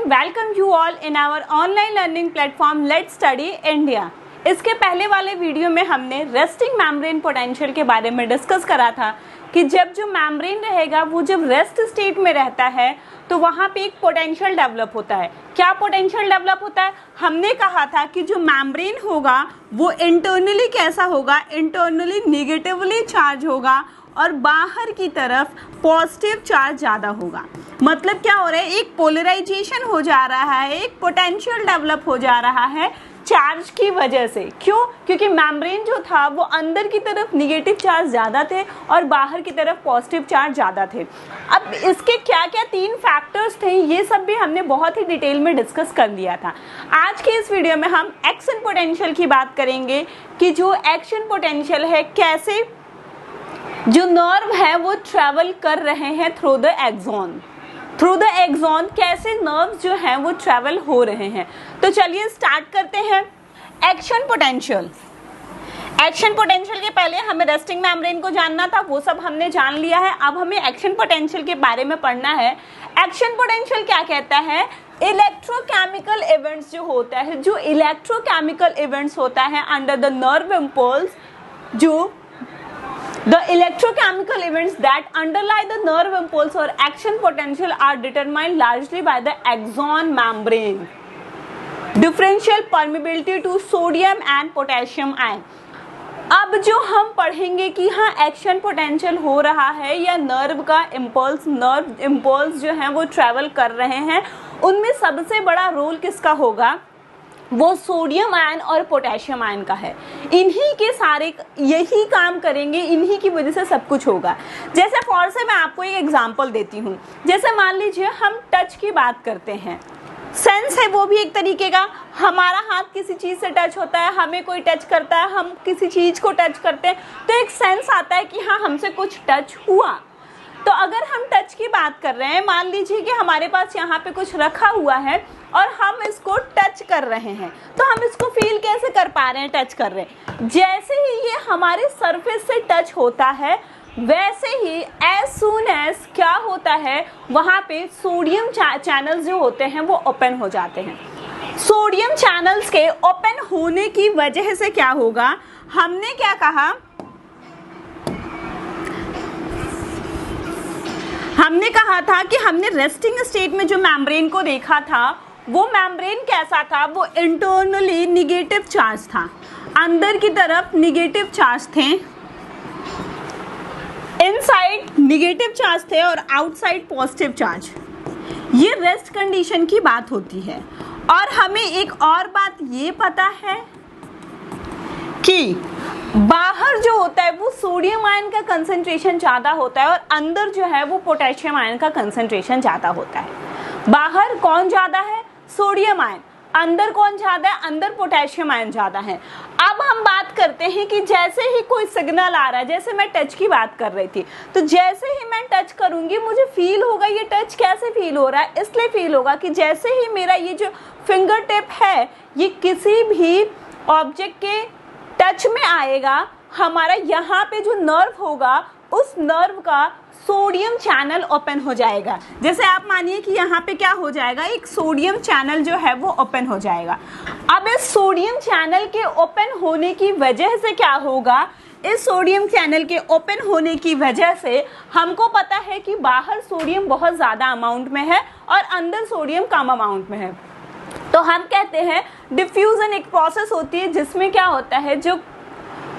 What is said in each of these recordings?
Welcome you all in our online learning platform let's study India. इसके पहले वाले video में हमने रेस्टिंग मेम्ब्रेन पोटेंशियल के बारे में डिस्कस करा था कि जब जो मेम्ब्रेन रहेगा वो जब रेस्ट स्टेट में रहता है तो वहाँ पे एक पोटेंशियल डेवलप होता है। क्या पोटेंशियल डेवलप होता है? हमने कहा था कि जो मेम्ब्रेन होगा वो इंटरनली कैसा होगा, इंटरनली निगेटिवली चार्ज होगा और बाहर की तरफ पॉजिटिव चार्ज ज़्यादा होगा। मतलब क्या हो रहा है, एक पोलराइजेशन हो जा रहा है, एक पोटेंशियल डेवलप हो जा रहा है चार्ज की वजह से। क्यों? क्योंकि मेम्ब्रेन जो था वो अंदर की तरफ निगेटिव चार्ज ज़्यादा थे और बाहर की तरफ पॉजिटिव चार्ज ज़्यादा थे। अब इसके क्या क्या 3 फैक्टर्स थे ये सब भी हमने बहुत ही डिटेल में डिस्कस कर लिया था। आज के इस वीडियो में हम एक्शन पोटेंशियल की बात करेंगे कि जो एक्शन पोटेंशियल है कैसे जो नर्व है वो ट्रैवल कर रहे हैं थ्रू द एक्सॉन, कैसे नर्व्स जो हैं वो ट्रैवल हो रहे हैं। तो चलिए स्टार्ट करते हैं। एक्शन पोटेंशियल के पहले हमें रेस्टिंग मेम्ब्रेन को जानना था, वो सब हमने जान लिया है। अब हमें एक्शन पोटेंशियल के बारे में पढ़ना है। एक्शन पोटेंशियल क्या कहता है? इलेक्ट्रोकेमिकल इवेंट्स जो होता है, जो इलेक्ट्रोकेमिकल इवेंट्स होता है अंडर द नर्व इम्पल्स, जो the electrochemical events that underlie the nerve impulse or action potential are determined largely by the axon membrane. Differential permeability to sodium and potassium ion. अब जो हम पढ़ेंगे कि हाँ action potential हो रहा है या नर्व इम्पल्स जो है वो ट्रैवल कर रहे हैं, उनमें सबसे बड़ा रोल किसका होगा? वो सोडियम आयन और पोटेशियम आयन का है। इन्हीं के सारे यही काम करेंगे, इन्हीं की वजह से सब कुछ होगा। जैसे फॉर से मैं आपको एक एग्जांपल देती हूँ। जैसे मान लीजिए हम टच की बात करते हैं, सेंस है वो भी एक तरीके का। हमारा हाथ किसी चीज़ से टच होता है, हमें कोई टच करता है, हम किसी चीज़ को टच करते हैं तो एक सेंस आता है कि हाँ हमसे कुछ टच हुआ। तो अगर हम टच की बात कर रहे हैं, मान लीजिए कि हमारे पास यहाँ पे कुछ रखा हुआ है और हम इसको टच कर रहे हैं, तो हम इसको फील कैसे कर पा रहे हैं? टच कर रहे हैं। जैसे ही ये हमारे सरफेस से टच होता है वैसे ही एज सून एज क्या होता है, वहाँ पे सोडियम चैनल्स जो होते हैं वो ओपन हो जाते हैं। सोडियम चैनल्स के ओपन होने की वजह से क्या होगा? हमने क्या कहा? हमने कहा था कि हमने रेस्टिंग स्टेट में जो मेम्ब्रेन को देखा था वो मेम्ब्रेन कैसा था? वो इंटरनली निगेटिव चार्ज था, अंदर की तरफ निगेटिव चार्ज थे, इनसाइड निगेटिव चार्ज थे और आउटसाइड पॉजिटिव चार्ज। ये रेस्ट कंडीशन की बात होती है। और हमें एक और बात ये पता है कि बाहर जो होता है वो सोडियम आयन का कंसंट्रेशन ज़्यादा होता है और अंदर जो है वो पोटेशियम आयन का कंसंट्रेशन ज़्यादा होता है। बाहर कौन ज़्यादा है? Sodium ion. अंदर कौन ज़्यादा है? अंदर पोटेशियम आयन ज़्यादा है। अब हम बात करते हैं कि जैसे ही कोई सिग्नल आ रहा है, जैसे मैं टच की बात कर रही थी, तो जैसे ही मैं टच करूँगी मुझे फील होगा। ये टच कैसे फील हो रहा है? इसलिए फील होगा कि जैसे ही मेरा ये जो फिंगर टिप है ये किसी भी ऑब्जेक्ट के टच में आएगा, हमारा यहाँ पे जो नर्व होगा उस नर्व का सोडियम चैनल ओपन हो जाएगा। जैसे आप मानिए कि यहाँ पे क्या हो जाएगा, एक सोडियम चैनल जो है वो ओपन हो जाएगा। अब इस सोडियम चैनल के ओपन होने की वजह से क्या होगा? इस सोडियम चैनल के ओपन होने की वजह से हमको पता है कि बाहर सोडियम बहुत ज़्यादा अमाउंट में है और अंदर सोडियम कम अमाउंट में है। तो हम कहते हैं डिफ्यूजन एक प्रोसेस होती है जिसमें क्या होता है, जो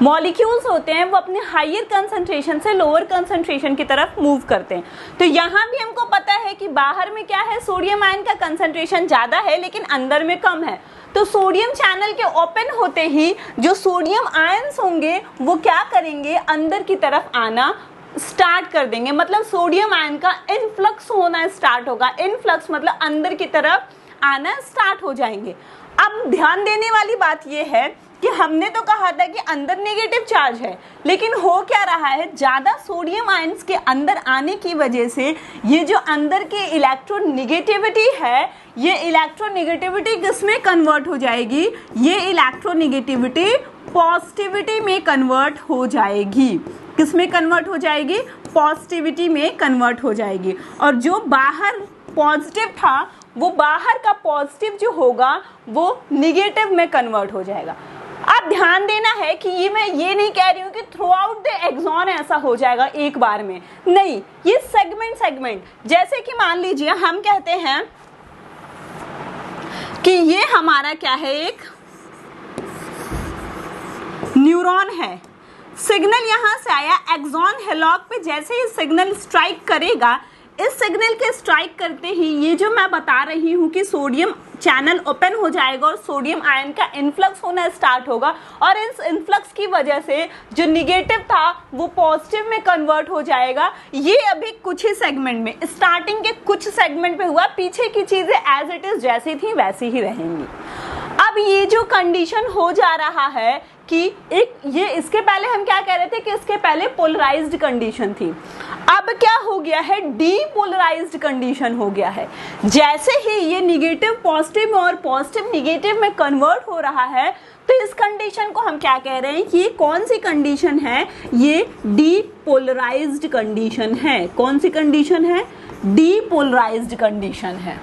मॉलिक्यूल्स होते हैं वो अपने हायर कंसंट्रेशन से लोअर कंसंट्रेशन की तरफ मूव करते हैं। तो यहाँ भी हमको पता है कि बाहर में क्या है, सोडियम आयन का कंसंट्रेशन ज़्यादा है लेकिन अंदर में कम है। तो सोडियम चैनल के ओपन होते ही जो सोडियम आयन्स होंगे वो क्या करेंगे, अंदर की तरफ आना स्टार्ट कर देंगे। मतलब सोडियम आयन का इनफ्लक्स होना स्टार्ट होगा। इनफ्लक्स मतलब अंदर की तरफ आना स्टार्ट हो जाएंगे। अब ध्यान देने वाली बात यह है कि हमने तो कहा था कि अंदर नेगेटिव चार्ज है, लेकिन हो क्या रहा है, ज़्यादा सोडियम आयंस के अंदर आने की वजह से ये जो अंदर के इलेक्ट्रोनेगेटिविटी है, ये इलेक्ट्रोनेगेटिविटी किस में कन्वर्ट हो जाएगी? ये इलेक्ट्रोनेगेटिविटी पॉजिटिविटी में कन्वर्ट हो जाएगी। किस में कन्वर्ट हो जाएगी? पॉजिटिविटी में कन्वर्ट हो जाएगी। और जो बाहर पॉजिटिव था वो बाहर का पॉजिटिव जो होगा वो निगेटिव में कन्वर्ट हो जाएगा। अब ध्यान देना है कि ये मैं ये नहीं कह रही हूँ कि थ्रू आउट द एक्सॉन ऐसा हो जाएगा एक बार में, नहीं, ये सेगमेंट जैसे कि मान लीजिए हम कहते हैं कि ये हमारा क्या है, एक न्यूरॉन है, सिग्नल यहां से आया एक्सॉन हेलॉक पे, जैसे ही सिग्नल स्ट्राइक करेगा, इस सिग्नल के स्ट्राइक करते ही ये जो मैं बता रही हूं कि सोडियम चैनल ओपन हो जाएगा और सोडियम आयन का इन्फ्लक्स होना स्टार्ट होगा, और इस इन्फ्लक्स की वजह से जो निगेटिव था वो पॉजिटिव में कन्वर्ट हो जाएगा। ये अभी कुछ ही सेगमेंट में, स्टार्टिंग के कुछ सेगमेंट पे हुआ, पीछे की चीजें एज इट इज जैसी थी वैसी ही रहेंगी। अब ये जो कंडीशन हो जा रहा है कि एक ये, इसके पहले हम क्या कह रहे थे कि इसके पहले पोलराइज्ड कंडीशन थी, अब क्या हो गया है, डीपोलराइज्ड कंडीशन हो गया है। जैसे ही ये निगेटिव पॉजिटिव में और पॉजिटिव निगेटिव में कन्वर्ट हो रहा है, तो इस कंडीशन को हम क्या कह रहे हैं कि ये कौन सी कंडीशन है, ये डीपोलराइज्ड कंडीशन है। कौन सी कंडीशन है, डीपोलराइज्ड कंडीशन है।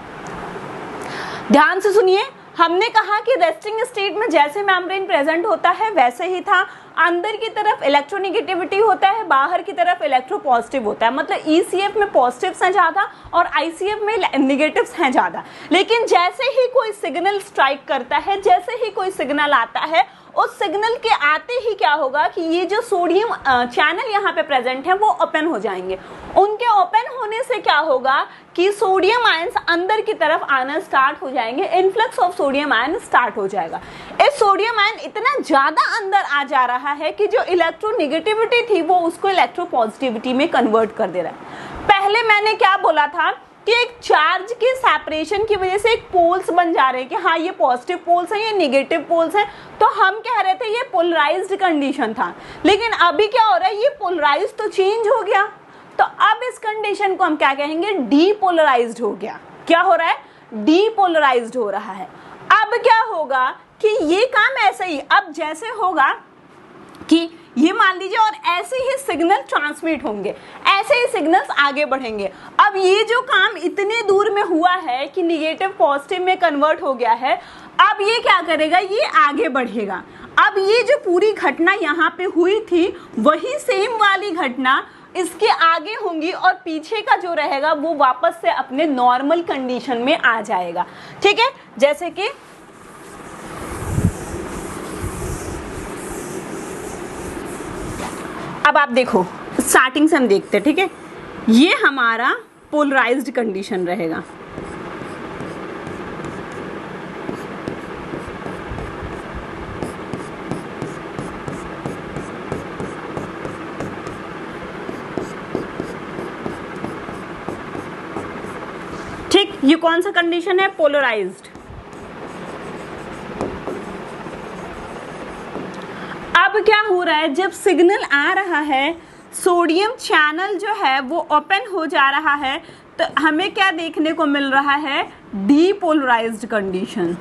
ध्यान से सुनिए, हमने कहा कि रेस्टिंग स्टेट में जैसे मेम्ब्रेन प्रेजेंट होता है वैसे ही था, अंदर की तरफ इलेक्ट्रोनेगेटिविटी होता है, बाहर की तरफ इलेक्ट्रोपॉजिटिव होता है, मतलब ईसीएफ में पॉजिटिव्स हैं ज्यादा और आईसीएफ में नेगेटिव्स हैं ज्यादा। लेकिन जैसे ही कोई सिग्नल स्ट्राइक करता है, जैसे ही कोई सिग्नल आता है, उस सिग्नल के आते ही क्या होगा कि ये जो सोडियम चैनल यहाँ पे प्रेजेंट है वो ओपन हो जाएंगे। उनके ओपन होने से क्या होगा कि सोडियम आयंस अंदर की तरफ आना स्टार्ट हो जाएंगे, influx of sodium ion start हो जाएगा। इस सोडियम आयन इतना ज्यादा अंदर आ जा रहा है कि जो इलेक्ट्रोनेगेटिविटी थी वो उसको इलेक्ट्रोपॉजिटिविटी में कन्वर्ट कर दे रहा है। पहले मैंने क्या बोला था कि एक चार्ज के सेपरेशन की वजह से एक पोल्स बन जा रहे हैं कि हाँ ये पॉजिटिव पोल्स हैं, ये नेगेटिव पोल्स हैं, तो हम कह रहे थे ये पोलराइज्ड कंडीशन था। लेकिन अभी क्या हो रहा है, ये पोलराइज तो चेंज हो गया, तो अब इस कंडीशन को हम क्या कहेंगे, डीपोलराइज्ड हो गया। क्या हो रहा है, डीपोलराइज्ड हो रहा है। अब क्या होगा कि ये काम ऐसे ही, अब जैसे होगा कि ये मान लीजिए, और ऐसे ही सिग्नल ट्रांसमिट होंगे, ऐसे ही सिग्नल्स आगे बढ़ेंगे। अब ये जो काम इतने दूर में हुआ है कि निगेटिव पॉजिटिव में कन्वर्ट हो गया है, अब ये क्या करेगा, ये आगे बढ़ेगा। अब ये जो पूरी घटना यहाँ पे हुई थी वही सेम वाली घटना इसके आगे होंगी, और पीछे का जो रहेगा वो वापस से अपने नॉर्मल कंडीशन में आ जाएगा। ठीक है, जैसे कि अब आप देखो, स्टार्टिंग से हम देखते हैं, ठीक है, ये हमारा पोलराइज्ड कंडीशन रहेगा। ठीक, ये कौन सा कंडीशन है, पोलराइज्ड। अब क्या हो रहा है, जब सिग्नल आ रहा है, सोडियम चैनल जो है वो ओपन हो जा रहा है, तो हमें क्या देखने को मिल रहा है, डीपोलराइज्ड कंडीशन।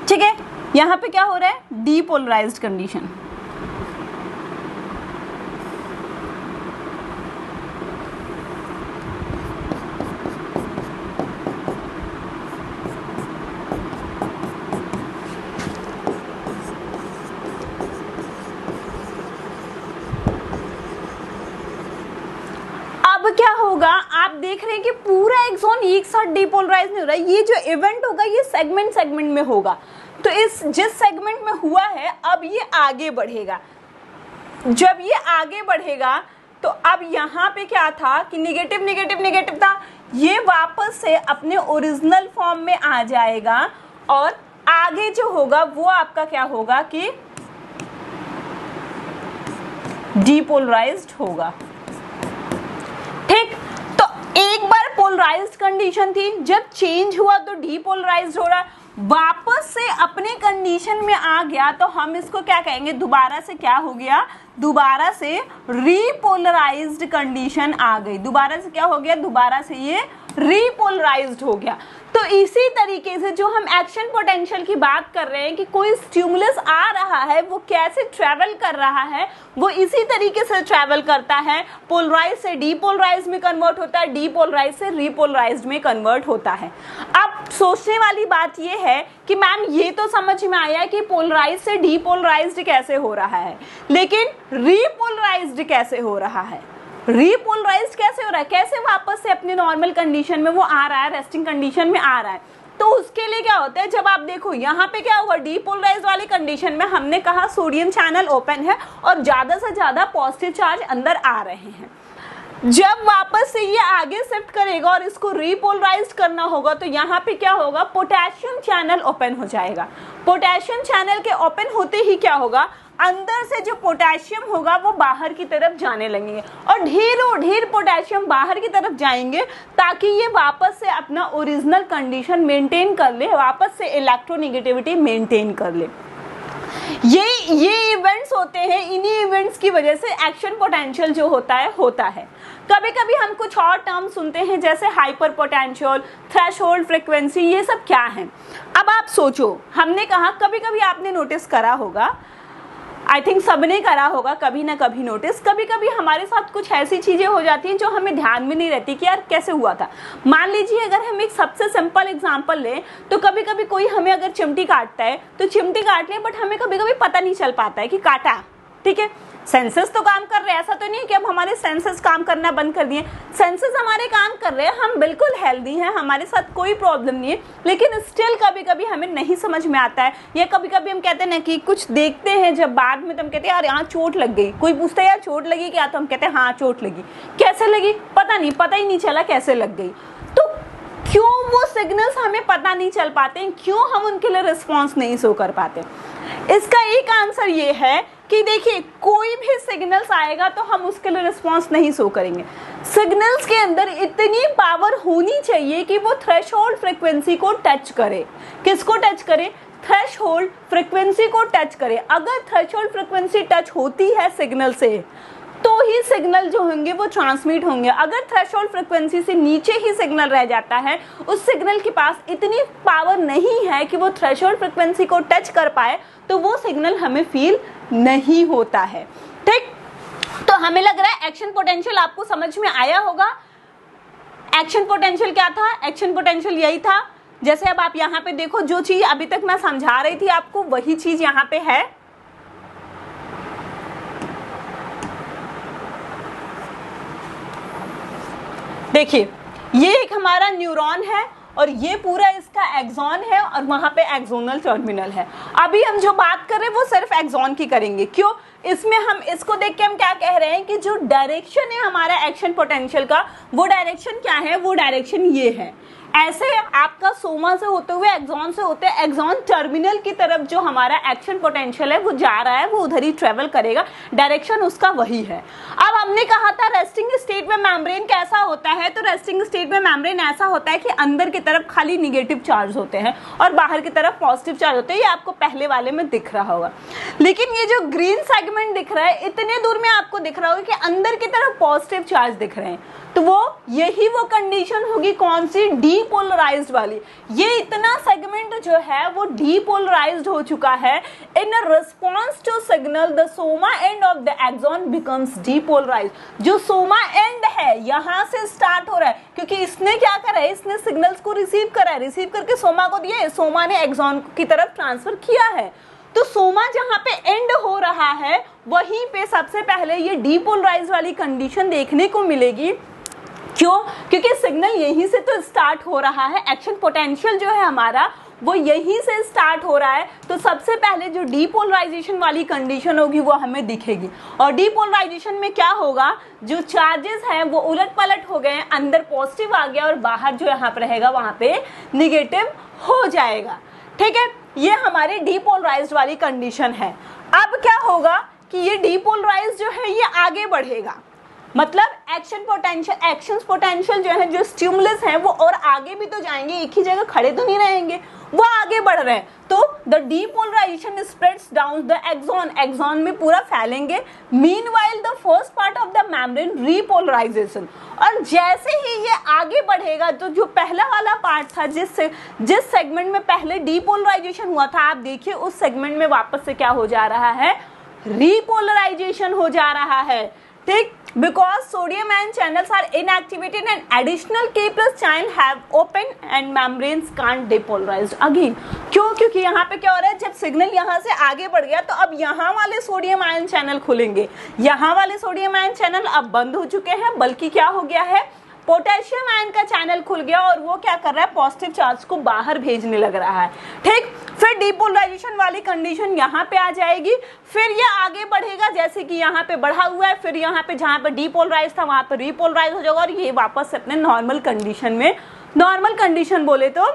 ठीक है, यहां पे क्या हो रहा है, डीपोलराइज्ड कंडीशन। अब क्या होगा, आप देख रहे हैं कि पूरा एक्सॉन एक साथ डीपोलराइज नहीं हो रहा है, ये जो इवेंट होगा ये सेगमेंट में होगा। तो इस जिस सेगमेंट में हुआ है, अब ये आगे बढ़ेगा। जब ये आगे बढ़ेगा तो अब यहाँ पे क्या था कि निगेटिव निगेटिव निगेटिव था, ये वापस से अपने ओरिजिनल फॉर्म में आ जाएगा, और आगे जो होगा वो आपका क्या होगा कि डीपोलराइज्ड होगा। ठीक, तो एक बार पोलराइज्ड कंडीशन थी, जब चेंज हुआ तो डीपोलराइज्ड हो रहा, वापस से अपने कंडीशन में आ गया, तो हम इसको क्या कहेंगे, दोबारा से क्या हो गया, दोबारा से रीपोलराइज्ड कंडीशन आ गई। दोबारा से क्या हो गया, दोबारा से ये रीपोलराइज्ड हो गया। तो इसी तरीके से जो हम एक्शन पोटेंशियल की बात कर रहे हैं कि कोई स्टिमुलस आ रहा है वो कैसे ट्रेवल कर रहा है, वो इसी तरीके से ट्रेवल करता है, पोलराइज से डीपोलराइज में कन्वर्ट होता है, डीपोलराइज से रीपोलराइज में कन्वर्ट होता है। अब सोचने वाली बात ये है कि मैम ये तो समझ में आया कि पोलराइज से डीपोलराइज्ड कैसे हो रहा है, लेकिन रीपोलराइज्ड कैसे हो रहा है, रीपोलराइज्ड कैसे हो रहा है, कैसे वापस से अपने नॉर्मल कंडीशन में वो आ रहा है, रेस्टिंग कंडीशन में आ रहा है। तो उसके लिए क्या होता है, जब आप देखो यहाँ पे क्या हुआ, डीपोलराइज्ड वाली कंडीशन में हमने कहा सोडियम चैनल ओपन है और ज्यादा से ज्यादा पॉजिटिव चार्ज अंदर आ रहे हैं। जब वापस से ये आगे शिफ्ट करेगा और इसको रीपोलराइज करना होगा तो यहाँ पे क्या होगा, पोटेशियम चैनल ओपन हो जाएगा। पोटेशियम चैनल के ओपन होते ही क्या होगा, अंदर से जो पोटेशियम होगा वो बाहर की तरफ जाने लगेंगे और ढेरों ढेर पोटेशियम बाहर की तरफ जाएंगे ताकि ये वापस से अपना ओरिजिनल कंडीशन मेंटेन कर ले, वापस से इलेक्ट्रोनेगेटिविटी मेंटेन कर ले। ये इवेंट्स होते हैं, इन्हीं इवेंट्स की वजह से एक्शन पोटेंशियल जो होता है। कभी कभी हम कुछ और टर्म सुनते हैं जैसे हाइपर पोटेंशियल, थ्रेशोल्ड फ्रीक्वेंसी, ये सब क्या है। अब आप सोचो, हमने कहा कभी कभी आपने नोटिस करा होगा, आई थिंक सबने करा होगा कभी ना कभी नोटिस, कभी कभी हमारे साथ कुछ ऐसी चीजें हो जाती हैं जो हमें ध्यान में नहीं रहती कि यार कैसे हुआ था। मान लीजिए अगर हम एक सबसे सिंपल एग्जांपल लें तो कभी कभी कोई हमें अगर चिमटी काटता है तो चिमटी काट ले, बट हमें कभी कभी पता नहीं चल पाता है कि काटा, ठीक है। सेंसेस तो काम कर रहे हैं, ऐसा तो नहीं कि अब हमारे सेंसेस काम करना बंद कर दिए, सेंसेस हमारे काम कर रहे हैं, हम बिल्कुल हेल्दी हैं, हमारे साथ कोई प्रॉब्लम नहीं है, लेकिन स्टिल कभी कभी हमें नहीं समझ में आता है। या कभी कभी हम कहते हैं ना कि कुछ देखते हैं जब बाद में तो हम कहते हैं यार यहाँ चोट लग गई, कोई पूछता है यार चोट लगी क्या, तो हम कहते हैं हाँ चोट लगी, कैसे लगी पता नहीं, पता ही नहीं चला कैसे लग गई। तो क्यों वो सिग्नल्स हमें पता नहीं चल पाते हैं, क्यों हम उनके लिए रिस्पॉन्स नहीं शो कर पाते। इसका एक आंसर ये है कि देखिए कोई भी सिग्नल्स आएगा तो हम उसके लिए रिस्पॉन्स नहीं शो करेंगे। सिग्नल्स के अंदर इतनी पावर होनी चाहिए कि वो थ्रेशोल्ड फ्रीक्वेंसी को टच करे। किसको टच करे, थ्रेशोल्ड फ्रीक्वेंसी को टच करे। अगर थ्रेशोल्ड फ्रीक्वेंसी टच होती है सिग्नल से तो ही सिग्नल जो होंगे वो ट्रांसमिट होंगे। अगर थ्रेशोल्ड फ्रीक्वेंसी से नीचे ही सिग्नल रह जाता है, उस सिग्नल के पास इतनी पावर नहीं है कि वो थ्रेशोल्ड फ्रीक्वेंसी को टच कर पाए, तो वो सिग्नल हमें फील नहीं होता है। ठीक, तो हमें लग रहा है एक्शन पोटेंशियल आपको समझ में आया होगा। एक्शन पोटेंशियल क्या था, एक्शन पोटेंशियल यही था। जैसे अब आप यहाँ पे देखो, जो चीज अभी तक मैं समझा रही थी आपको वही चीज यहाँ पे है। देखिए ये एक हमारा न्यूरॉन है और ये पूरा इसका एक्सॉन है और वहां पे एक्सोनल टर्मिनल है। अभी हम जो बात कर रहे हैं वो सिर्फ एक्सॉन की करेंगे। क्यों, इसमें हम इसको देख के हम क्या कह रहे हैं कि जो डायरेक्शन है हमारा एक्शन पोटेंशियल का, वो डायरेक्शन क्या है, वो डायरेक्शन ये है। ऐसे आपका सोमा से होते हुए एक्सॉन से होते एक्सॉन टर्मिनल की तरफ जो हमारा एक्शन पोटेंशियल है वो जा रहा है, वो उधर ही ट्रेवल करेगा, डायरेक्शन उसका वही है। अब हमने कहा था रेस्टिंग स्टेट में मेम्ब्रेन कैसा होता है, तो रेस्टिंग स्टेट में मेम्ब्रेन ऐसा होता है कि अंदर की तरफ खाली निगेटिव चार्ज होते हैं और बाहर की तरफ पॉजिटिव चार्ज होते हैं। ये आपको पहले वाले में दिख रहा होगा, लेकिन ये जो ग्रीन सेगमेंट दिख रहा है इतने दूर में आपको दिख रहा होगा कि अंदर की तरफ पॉजिटिव चार्ज दिख रहे हैं, तो वो यही वो कंडीशन होगी कौन सी, डीपोलराइज्ड वाली। ये इतना सेगमेंट जो है वो डीपोलराइज्ड हो चुका है। In response to signal the soma end of the axon becomes depolarised. जो सोमा एंड है यहाँ से स्टार्ट हो रहा है, क्योंकि इसने क्या करा है, इसने सिग्नल्स को रिसीव करा है, रिसीव करके सोमा को दिया है, सोमा ने एक्सॉन की तरफ ट्रांसफर किया है। तो सोमा जहाँ पे एंड हो रहा है वहीं पे सबसे पहले ये डीपोलराइज्ड वाली कंडीशन देखने को मिलेगी। क्यों, क्योंकि सिग्नल यहीं से तो स्टार्ट हो रहा है, एक्शन पोटेंशियल जो है हमारा वो यहीं से स्टार्ट हो रहा है। तो सबसे पहले जो डीपोलराइजेशन वाली कंडीशन होगी वो हमें दिखेगी, और डीपोलराइजेशन में क्या होगा, जो चार्जेस हैं वो उलट पलट हो गए, अंदर पॉजिटिव आ गया और बाहर जो यहाँ पे रहेगा वहां पे निगेटिव हो जाएगा। ठीक है, ये हमारी डीपोलराइज्ड वाली कंडीशन है। अब क्या होगा कि ये डीपोलराइज्ड जो है ये आगे बढ़ेगा, मतलब एक्शन पोटेंशियल जो है, जो स्टिमुलस है वो और आगे भी तो जाएंगे, एक ही जगह खड़े तो नहीं रहेंगे, वो आगे बढ़ रहे हैं, तो the depolarisation spreads down the axon, axon में पूरा फैलेंगे। Meanwhile the first part of the membrane repolarisation, और जैसे ही ये आगे बढ़ेगा तो जो पहला वाला पार्ट था जिस सेगमेंट में पहले डीपोलराइजेशन हुआ था, आप देखिए उस सेगमेंट में वापस से क्या हो जा रहा है, रीपोलराइजेशन हो जा रहा है। ठीक, because sodium ion channels are inactivated and additional K plus channel have open and membranes can't depolarize again। क्यों? क्योंकि यहाँ पे क्या हो रहा है, जब सिग्नल यहाँ से आगे बढ़ गया तो अब यहाँ वाले सोडियम आयन चैनल खुलेंगे, यहाँ वाले सोडियम आयन चैनल अब बंद हो चुके हैं, बल्कि क्या हो गया है, पोटेशियम आयन का चैनल खुल गया और वो क्या कर रहा है, पॉजिटिव चार्ज को बाहर भेजने लग रहा है। ठीक, फिर डीपोलराइजेशन वाली कंडीशन यहाँ पे आ जाएगी, फिर ये आगे बढ़ेगा जैसे कि यहाँ पे बढ़ा हुआ है, फिर यहाँ पे जहाँ पे डीपोलराइज था वहाँ पे रीपोलराइज हो जाएगा और ये वापस से अपने नॉर्मल कंडीशन में, नॉर्मल कंडीशन बोले तो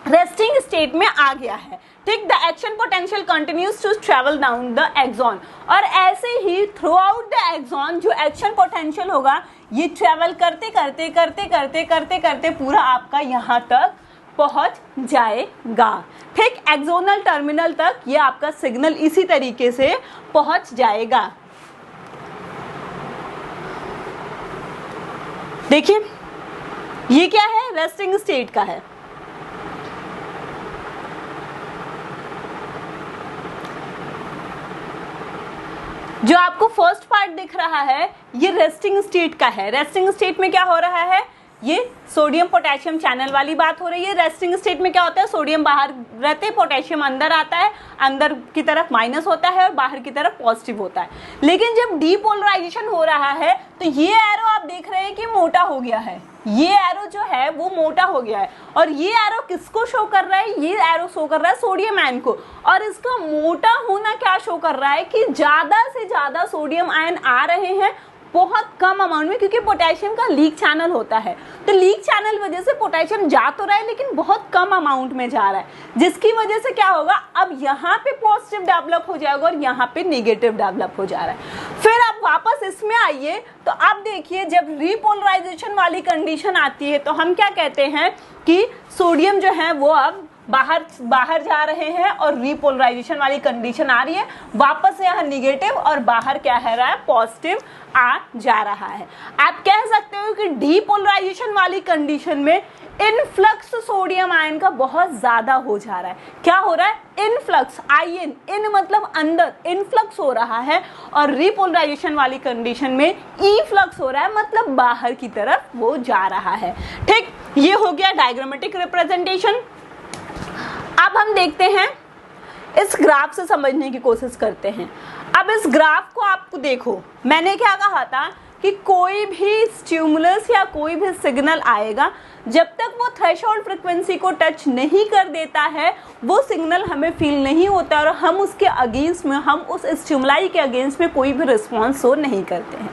रेस्टिंग स्टेट में आ गया है। ठीक, the action potential continues to travel down the axon, और ऐसे ही थ्रू आउट द एक्सॉन जो एक्शन पोटेंशियल होगा ये ट्रेवल करते करते करते करते करते करते पूरा आपका यहाँ तक पहुंच जाएगा। ठीक, एक्सोनल टर्मिनल तक ये आपका सिग्नल इसी तरीके से पहुंच जाएगा। देखिए ये क्या है, रेस्टिंग स्टेट का है। जो आपको फर्स्ट पार्ट दिख रहा है ये रेस्टिंग स्टेट का है। रेस्टिंग स्टेट में क्या हो रहा है, ये सोडियम पोटेशियम चैनल वाली बात हो रही है। रेस्टिंग स्टेट में क्या होता है, सोडियम बाहर रहते, पोटेशियम अंदर आता है, अंदर की तरफ माइनस होता है और बाहर की तरफ पॉजिटिव होता है। लेकिन जब डीपोलराइजेशन हो रहा है तो ये एरो आप देख रहे हैं कि मोटा हो गया है, ये एरो जो है वो मोटा हो गया है, और ये एरो किसको शो कर रहा है, ये एरो शो कर रहा है सोडियम आयन को। और इसका मोटा होना क्या शो कर रहा है कि ज्यादा से ज्यादा सोडियम आयन आ रहे हैं बहुत कम अमाउंट में, क्योंकि पोटेशियम का लीक चैनल होता है, तो लीक चैनल वजह से पोटेशियम जा तो रहा है लेकिन बहुत कम अमाउंट में जा रहा है, जिसकी वजह से क्या होगा, अब यहाँ पे पॉजिटिव डेवलप हो जाएगा और यहाँ पे नेगेटिव डेवलप हो जा रहा है। फिर आप वापस इसमें आइए तो आप देखिए जब रीपोलराइजेशन वाली कंडीशन आती है तो हम क्या कहते हैं कि सोडियम जो है वो अब बाहर जा रहे हैं और रीपोलराइजेशन वाली कंडीशन आ रही है, वापस से यहाँ निगेटिव और बाहर क्या है रहा है, पॉजिटिव आ जा रहा है। आप कह सकते हो कि डीपोलराइजेशन वाली कंडीशन में इनफ्लक्स सोडियम आयन का बहुत ज्यादा हो जा रहा है। क्या हो रहा है, इनफ्लक्स, आयन, इन मतलब अंदर, इनफ्लक्स हो रहा है, और रीपोलराइजेशन वाली कंडीशन में ई फ्लक्स हो रहा है, मतलब बाहर की तरफ वो जा रहा है। ठीक, ये हो गया डायग्रामेटिक रिप्रेजेंटेशन। अब हम देखते हैं, इस ग्राफ से समझने की कोशिश करते हैं। अब इस ग्राफ को आपको देखो, मैंने क्या कहा था कि कोई भी स्टिमुलस या कोई भी सिग्नल आएगा, जब तक वो थ्रेशोल्ड फ्रीक्वेंसी को टच नहीं कर देता है वो सिग्नल हमें फील नहीं होता और हम उसके अगेंस्ट में, हम उस स्टिमुलाई के अगेंस्ट में कोई भी रिस्पॉन्स शो नहीं करते हैं।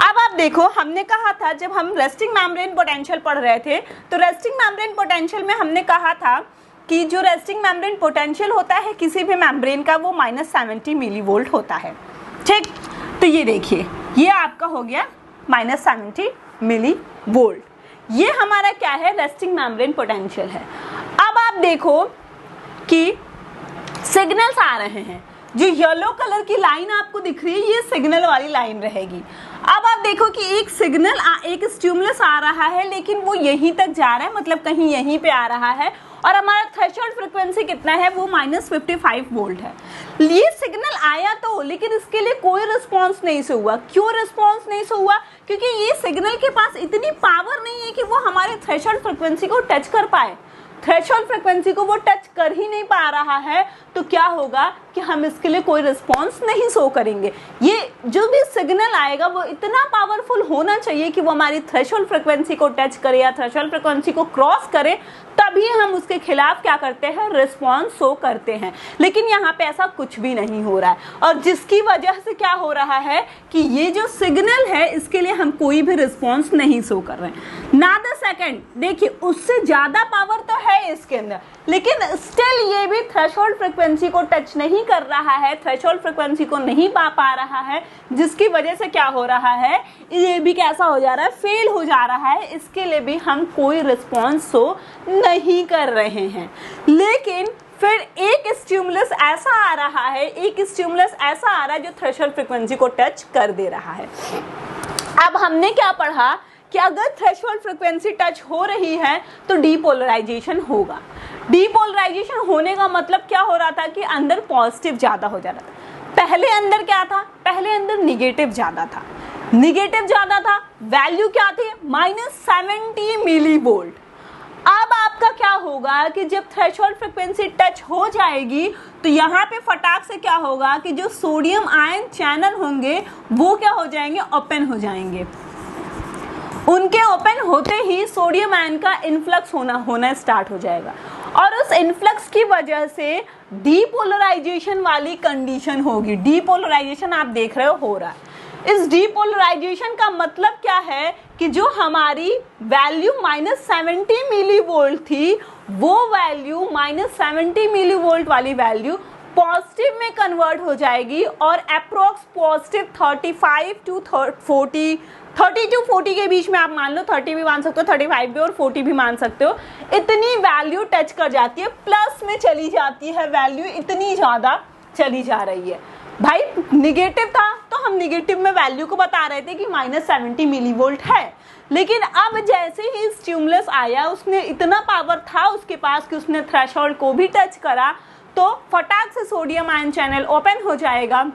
अब आप देखो, हमने कहा था जब हम रेस्टिंग मेम्ब्रेन पोटेंशियल पढ़ रहे थे तो रेस्टिंग मेम्ब्रेन पोटेंशियल में हमने कहा था कि जो रेस्टिंग मेम्ब्रेन पोटेंशियल होता है किसी भी मेम्ब्रेन का वो -70 मिली वोल्ट होता है। ठीक, तो ये देखिए ये आपका हो गया -70 मिली वोल्ट, ये हमारा क्या है, रेस्टिंग मेम्ब्रेन पोटेंशियल है। अब आप देखो कि सिग्नल्स आ रहे हैं, जो येलो कलर की लाइन आपको दिख रही है ये सिग्नल वाली लाइन रहेगी। अब आप देखो कि एक सिग्नल एक स्टिमुलस आ रहा है लेकिन वो यहीं तक जा रहा है, मतलब कहीं यहीं पे आ रहा है, और हमारा थ्रेशोल्ड फ्रीक्वेंसी कितना है, वो -55 वोल्ट है। ये सिग्नल आया तो, लेकिन इसके लिए कोई रिस्पॉन्स नहीं से हुआ। क्यों रिस्पॉन्स नहीं से हुआ, क्योंकि ये सिग्नल के पास इतनी पावर नहीं है कि वो हमारे थ्रेशोल्ड फ्रीक्वेंसी को टच कर पाए। थ्रेशोल्ड फ्रीक्वेंसी को वो टच कर ही नहीं पा रहा है तो क्या होगा कि हम इसके लिए कोई रिस्पॉन्स नहीं शो करेंगे। ये जो भी सिग्नल आएगा वो इतना पावरफुल होना चाहिए कि वो हमारी थ्रेशोल्ड फ्रीक्वेंसी को टच करे या थ्रेशोल्ड फ्रीक्वेंसी को क्रॉस करे, तभी हम उसके खिलाफ क्या करते हैं, रिस्पॉन्स शो करते हैं। लेकिन यहाँ पे ऐसा कुछ भी नहीं हो रहा है, और जिसकी वजह से क्या हो रहा है कि ये जो सिग्नल है इसके लिए हम कोई भी रिस्पॉन्स नहीं शो कर रहे हैं। ना द सेकंड, देखिए उससे ज्यादा पावर तो है इसके अंदर, लेकिन स्टिल ये भी थ्रेशोल्ड फ्रीक्वेंसी को टच नहीं कर रहा है, थ्रेशोल्ड फ्रीक्वेंसी को नहीं पा रहा है, जिसकी वजह से क्या हो रहा है, ये भी कैसा हो जा रहा है, फेल हो जा रहा है। इसके लिए भी हम कोई रिस्पॉन्स शो नहीं कर रहे हैं। लेकिन फिर एक स्टिमुलस ऐसा आ रहा है, जो थ्रेशोल्ड फ्रीक्वेंसी को टच कर दे रहा है। अब हमने क्या पढ़ा कि अगर थ्रेशोल्ड फ्रीक्वेंसी टच हो रही है तो डीपोलराइजेशन होगा। डीपोलराइजेशन होने का मतलब क्या हो रहा था कि अंदर पॉजिटिव ज्यादा हो जा रहा था। पहले अंदर क्या था, पहले अंदर निगेटिव ज्यादा था, वैल्यू क्या थी, -70 मिलीवोल्ट। अब आपका क्या होगा कि जब थ्रेशोल्ड फ्रीक्वेंसी टच हो जाएगी तो यहाँ पे फटाक से क्या होगा कि जो सोडियम आयन चैनल होंगे वो क्या हो जाएंगे, ओपन हो जाएंगे। उनके ओपन होते ही सोडियम आयन का इनफ्लक्स होना स्टार्ट हो जाएगा, और उस इनफ्लक्स की वजह से डीपोलराइजेशन वाली कंडीशन होगी। डीपोलराइजेशन आप देख रहे हो रहा है। इस डीपोलराइजेशन का मतलब क्या है कि जो हमारी वैल्यू -70 मिलीवोल्ट थी, वो वैल्यू -70 मिलीवोल्ट वाली वैल्यू पॉजिटिव में कन्वर्ट हो जाएगी, और अप्रोक्स पॉजिटिव 35 to 40, 30 to 40 के बीच में आप मान लो, 30 भी मान सकते हो, 35 भी और 40 भी मान सकते हो। इतनी वैल्यू टच कर जाती है, प्लस में चली जाती है वैल्यू, इतनी ज्यादा चली जा रही है। भाई निगेटिव था तो हम निगेटिव में वैल्यू को बता रहे थे कि -70 मिलीवोल्ट है, लेकिन अब जैसे ही स्टिमुलस आया, उसने इतना पावर था उसके पास कि उसने थ्रेशोल्ड को भी टच करा, तो फटाक से सोडियम आयन चैनल ओपन हो जाएगा,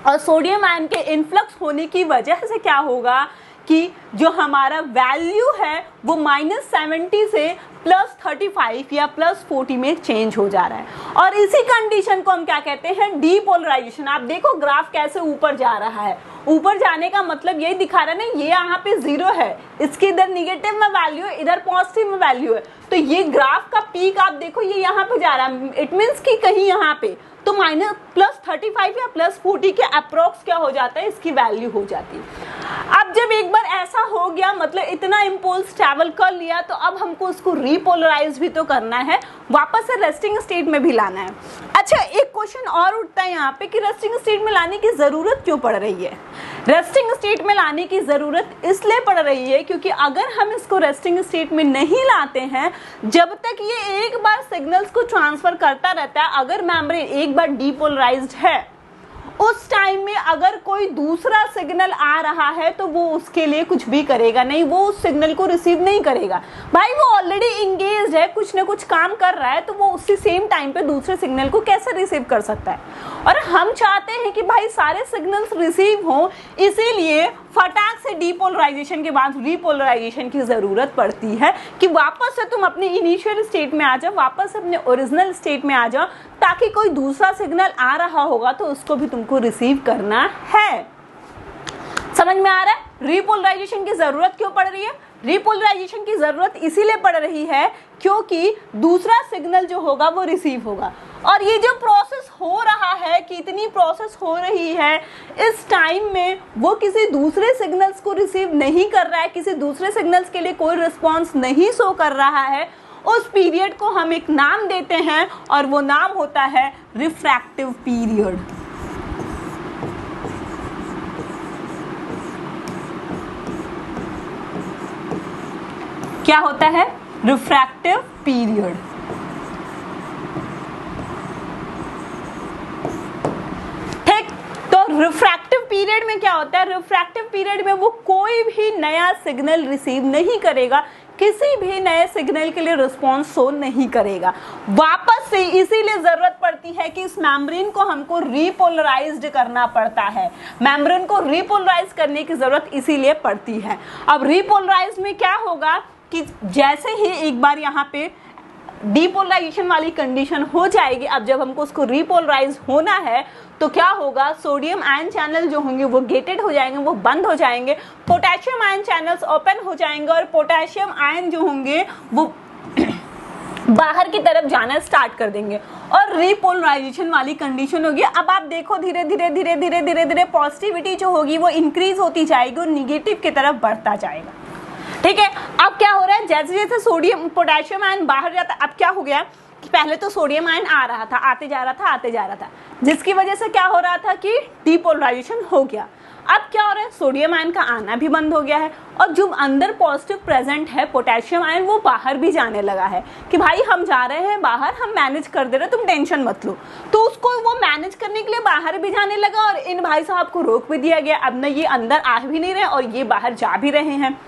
और सोडियम आयन के इनफ्लक्स होने की वजह से क्या होगा कि जो हमारा वैल्यू है वो -70 से +35 या +40 में चेंज हो जा रहा है। और इसी कंडीशन को हम क्या कहते हैं, डीपोलराइजेशन। आप देखो ग्राफ कैसे ऊपर जा रहा है, ऊपर जाने का मतलब यही दिखा रहा है ना, ये यहाँ पे 0 है, इसके इधर निगेटिव में वैल्यू है, इधर पॉजिटिव में वैल्यू है, तो ये ग्राफ का पीक आप देखो ये यहाँ पे जा रहा है। इट मीन्स कि कहीं यहाँ पे तो -+35 या +40 के अप्रोक्स क्या हो जाता है, इसकी वैल्यू हो जाती है। अब जब एक बार ऐसा हो गया, मतलब इतना इम्पल्स ट्रैवल कर लिया, तो अब हमको उसको रीपोलराइज भी तो करना है, वापस से रेस्टिंग स्टेट में भी लाना है। अच्छा, एक क्वेश्चन और उठता है यहाँ पे कि रेस्टिंग स्टेट में लाने की जरूरत क्यों पड़ रही है। रेस्टिंग स्टेट में लाने की जरूरत इसलिए पड़ रही है क्योंकि अगर हम इसको रेस्टिंग स्टेट में नहीं लाते हैं, जब तक ये एक बार सिग्नल्स को ट्रांसफर करता रहता है, अगर मेम्ब्रेन एक बार डीपोलराइज्ड है, उस टाइम में अगर कोई दूसरा सिग्नल आ रहा है तो वो उसके लिए कुछ भी करेगा नहीं, वो उस सिग्नल को रिसीव नहीं करेगा। भाई वो ऑलरेडी इंगेज्ड है, कुछ ना कुछ काम कर रहा है, तो वो उसी सेम टाइम पे दूसरे सिग्नल को कैसे रिसीव कर सकता है। और हम चाहते हैं कि भाई सारे सिग्नल्स रिसीव हो, इसीलिए फटाक से डीपोलराइजेशन के बाद रीपोलराइजेशन की जरूरत पड़ती है कि वापस से तुम अपने इनिशियल स्टेट में आ जाओ, वापस अपने ओरिजिनल स्टेट में आ जाओ, ताकि कोई दूसरा सिग्नल आ रहा होगा तो उसको भी तुमको रिसीव करना है। समझ में आ रहा है रीपोलराइजेशन की जरूरत क्यों पड़ रही है। रीपोलराइजेशन की जरूरत इसीलिए पड़ रही है क्योंकि दूसरा सिग्नल जो होगा वो रिसीव होगा, और ये जो प्रोसेस हो रहा है कि इतनी प्रोसेस हो रही है, इस टाइम में वो किसी दूसरे सिग्नल्स को रिसीव नहीं कर रहा है, किसी दूसरे सिग्नल्स के लिए कोई रिस्पॉन्स नहीं शो कर रहा है, उस पीरियड को हम एक नाम देते हैं और वो नाम होता है रिफ्रैक्टिव पीरियड। क्या होता है, रिफ्रैक्टिव पीरियड। ठीक, तो रिफ्रैक्टिव पीरियड में क्या होता है, रिफ्रैक्टिव पीरियड में वो कोई भी नया सिग्नल रिसीव नहीं करेगा, किसी भी नए सिग्नल के लिए रिस्पॉन्स शो नहीं करेगा। वापस से इसीलिए जरूरत पड़ती है कि इस मेम्ब्रेन को हमको रीपोलराइज्ड करना पड़ता है, मेम्ब्रेन को रीपोलराइज करने की जरूरत इसीलिए पड़ती है। अब रीपोलराइज में क्या होगा कि जैसे ही एक बार यहाँ पे डीपोलराइजेशन वाली कंडीशन हो जाएगी, अब जब हमको उसको रीपोलराइज होना है तो क्या होगा, सोडियम आयन चैनल जो होंगे वो गेटेड हो जाएंगे, वो बंद हो जाएंगे, पोटेशियम आयन चैनल्स ओपन हो जाएंगे, और पोटेशियम आयन जो होंगे वो बाहर की तरफ जाना स्टार्ट कर देंगे, और रीपोलराइजेशन वाली कंडीशन होगी। अब आप देखो धीरे धीरे धीरे धीरे धीरे धीरे पॉजिटिविटी जो होगी वो इंक्रीज होती जाएगी और निगेटिव की तरफ बढ़ता जाएगा। ठीक है, अब क्या हो रहा है, जैसे जैसे सोडियम पोटेशियम आयन बाहर जाता है, अब क्या हो गया कि पहले तो सोडियम आयन आ रहा था, आते जा रहा था, जिसकी वजह से क्या हो रहा था कि डीपोलराइजेशन हो गया। अब क्या हो रहा है, सोडियम आयन का आना भी बंद हो गया है और जो अंदर पॉजिटिव प्रेजेंट है पोटेशियम आयन वो बाहर भी जाने लगा है कि भाई हम जा रहे हैं बाहर, हम मैनेज कर दे रहे, तुम टेंशन मत लो। तो उसको वो मैनेज करने के लिए बाहर भी जाने लगा और इन भाई साहब को रोक भी दिया गया। अब ना ये अंदर आ भी नहीं रहे और ये बाहर जा भी रहे हैं।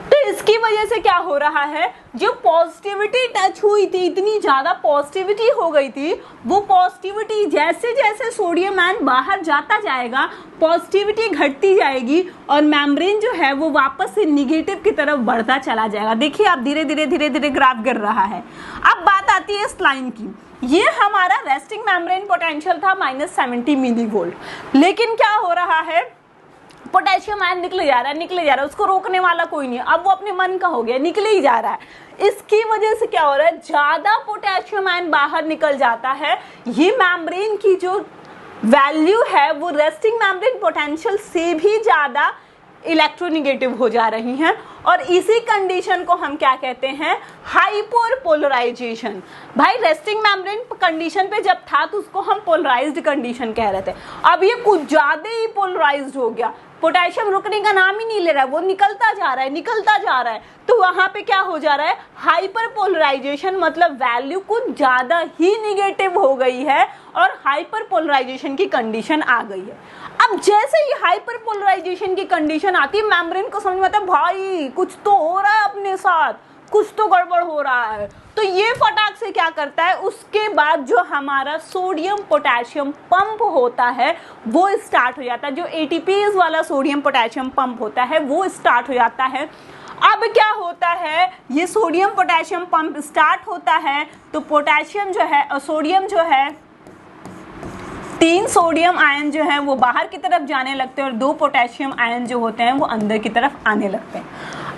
तो इसकी वजह से क्या हो रहा है, जो पॉजिटिविटी टच हुई थी, इतनी ज्यादा पॉजिटिविटी हो गई थी, वो पॉजिटिविटी जैसे जैसे सोडियम आयन बाहर जाता जाएगा पॉजिटिविटी घटती जाएगी और मेम्ब्रेन जो है वो वापस से निगेटिव की तरफ बढ़ता चला जाएगा। देखिए आप धीरे धीरे ग्राफ गिर रहा है। अब बात आती है इस लाइन की, ये हमारा रेस्टिंग मेम्ब्रेन पोटेंशियल था -70 मिलीवोल्ट, लेकिन क्या हो रहा है, पोटेशियम आयन निकले जा रहा है, उसको रोकने वाला कोई नहीं, अब वो अपने मन का हो गया, निकले ही जा रहा है। इसकी वजह से क्या हो रहा है, ज्यादा पोटेशियम आयन बाहर निकल जाता है। ये मेम्ब्रेन की जो वैल्यू है वो रेस्टिंग मेम्ब्रेन पोटेंशियल से भी ज्यादा इलेक्ट्रोनिगेटिव हो जा रही हैं और इसी कंडीशन को हम क्या कहते हैं, हाइपरपोलराइजेशन। भाई रेस्टिंग मेम्ब्रेन कंडीशन पे जब था तो उसको हम पोलराइज्ड कंडीशन कह रहे थे, अब ये कुछ ज्यादा ही पोलराइज्ड हो गया, पोटेशियम रुकने का नाम ही नहीं ले रहा है, वो निकलता जा रहा है, तो वहां पे क्या हो जा रहा है, हाइपरपोलराइजेशन, मतलब वैल्यू कुछ ज्यादा ही निगेटिव हो गई है और हाइपरपोलराइजेशन की कंडीशन आ गई है। अब जैसे ही हाइपरपोलराइजेशन की कंडीशन आती है, मेम्ब्रेन को समझ में आता है भाई कुछ तो हो रहा है अपने साथ, कुछ तो गड़बड़ हो रहा है, तो ये फटाक से क्या करता है, उसके बाद जो हमारा सोडियम पोटेशियम पंप होता है वो स्टार्ट हो जाता है, जो एटीपीज वाला सोडियम पोटेशियम पंप होता है वो स्टार्ट हो जाता है। अब क्या होता है, ये सोडियम पोटेशियम पंप स्टार्ट होता है तो पोटेशियम जो है, सोडियम जो है, 3 सोडियम आयन जो है वो बाहर की तरफ जाने लगते हैं और 2 पोटेशियम आयन जो होते हैं वो अंदर की तरफ आने लगते हैं।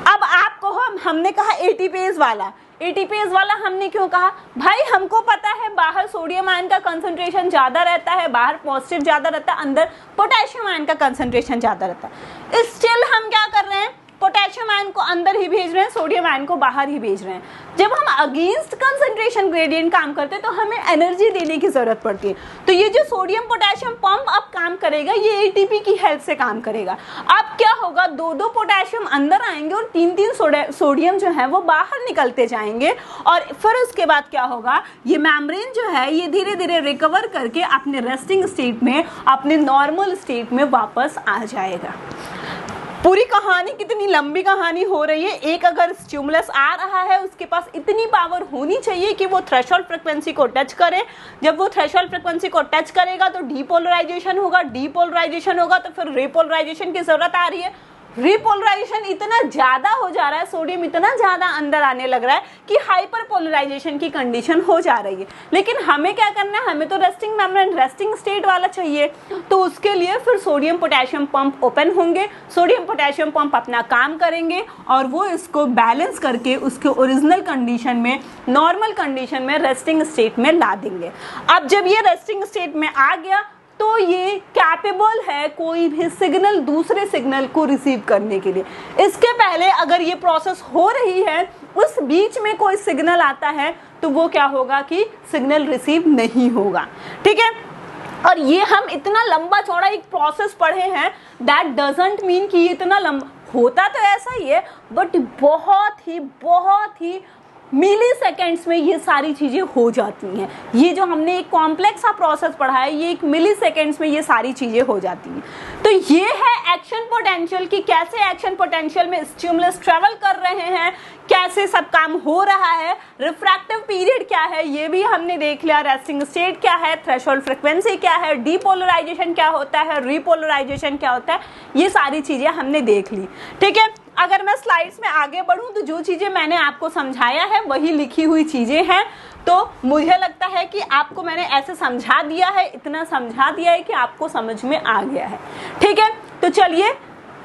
अब आपको हमने कहा एटीपीज वाला हमने क्यों कहा, भाई हमको पता है बाहर सोडियम आयन का कंसंट्रेशन ज्यादा रहता है, बाहर पॉजिटिव ज्यादा रहता है, अंदर पोटेशियम आयन का कंसंट्रेशन ज्यादा रहता है। स्टिल हम क्या कर रहे हैं, पोटेशियम आयन को अंदर ही भेज रहे हैं, सोडियम आयन को बाहर ही भेज रहे हैं। जब हम अगेंस्ट कंसंट्रेशन ग्रेडियंट काम करते हैं तो हमें एनर्जी देने की जरूरत पड़ती है, तो ये जो सोडियम पोटेशियम पंप अब काम करेगा ये एटीपी की हेल्प से काम करेगा। अब क्या होगा, 2 पोटेशियम अंदर आएंगे और 3 सोडियम जो है वो बाहर निकलते जाएंगे और फिर उसके बाद क्या होगा, ये मेम्ब्रेन जो है ये धीरे धीरे रिकवर करके अपने रेस्टिंग स्टेट में, अपने नॉर्मल स्टेट में वापस आ जाएगा। पूरी कहानी कितनी लंबी कहानी हो रही है, एक अगर स्टिमुलस आ रहा है उसके पास इतनी पावर होनी चाहिए कि वो थ्रेशोल्ड फ्रीक्वेंसी को टच करे। जब वो थ्रेशोल्ड फ्रीक्वेंसी को टच करेगा तो डीपोलराइजेशन होगा, तो फिर रिपोलराइजेशन की जरूरत आ रही है। रिपोलराइजेशन इतना ज्यादा हो जा रहा है, सोडियम इतना ज्यादा अंदर आने लग रहा है कि हाइपरपोलराइजेशन की कंडीशन हो जा रही है। लेकिन हमें क्या करना है, हमें तो रेस्टिंग मेम्ब्रेन रेस्टिंग स्टेट वाला चाहिए, तो उसके लिए फिर सोडियम पोटेशियम पंप ओपन होंगे, सोडियम पोटेशियम पंप अपना काम करेंगे और वो इसको बैलेंस करके उसके ओरिजिनल कंडीशन में, नॉर्मल कंडीशन में, रेस्टिंग स्टेट में ला देंगे। अब जब ये रेस्टिंग स्टेट में आ गया तो ये कैपेबल है कोई भी सिग्नल दूसरे सिग्नल को रिसीव करने के लिए। इसके पहले अगर ये प्रोसेस हो रही है, उस बीच में कोई सिग्नल आता है तो वो क्या होगा कि सिग्नल रिसीव नहीं होगा। ठीक है, और ये हम इतना लंबा चौड़ा एक प्रोसेस पढ़े हैं, दैट डजंट मीन कि ये इतना लंबा होता, तो ऐसा ही है, बट बहुत ही मिली सेकेंड्स में ये सारी चीजें हो जाती हैं। ये जो हमने एक कॉम्प्लेक्स सा प्रोसेस पढ़ा है, ये एक मिली सेकेंड्स में ये सारी चीजें हो जाती हैं। तो ये है एक्शन पोटेंशियल की, कैसे एक्शन पोटेंशियल में स्टिमुलस ट्रेवल कर रहे हैं, कैसे सब काम हो रहा है, रिफ्रैक्टिव पीरियड क्या है ये भी हमने देख लिया, रेस्टिंग स्टेट क्या है, थ्रेशोल्ड फ्रीक्वेंसी क्या है, डीपोलराइजेशन क्या होता है, रिपोलराइजेशन क्या होता है, ये सारी चीजें हमने देख ली। ठीक है, अगर मैं स्लाइड्स में आगे बढ़ूं तो जो चीजें मैंने आपको समझाया है वही लिखी हुई चीजें हैं, तो मुझे लगता है कि आपको मैंने ऐसे समझा दिया है, इतना समझा दिया है कि आपको समझ में आ गया है। ठीक है, तो चलिए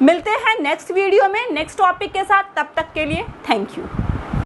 मिलते हैं नेक्स्ट वीडियो में नेक्स्ट टॉपिक के साथ, तब तक के लिए थैंक यू।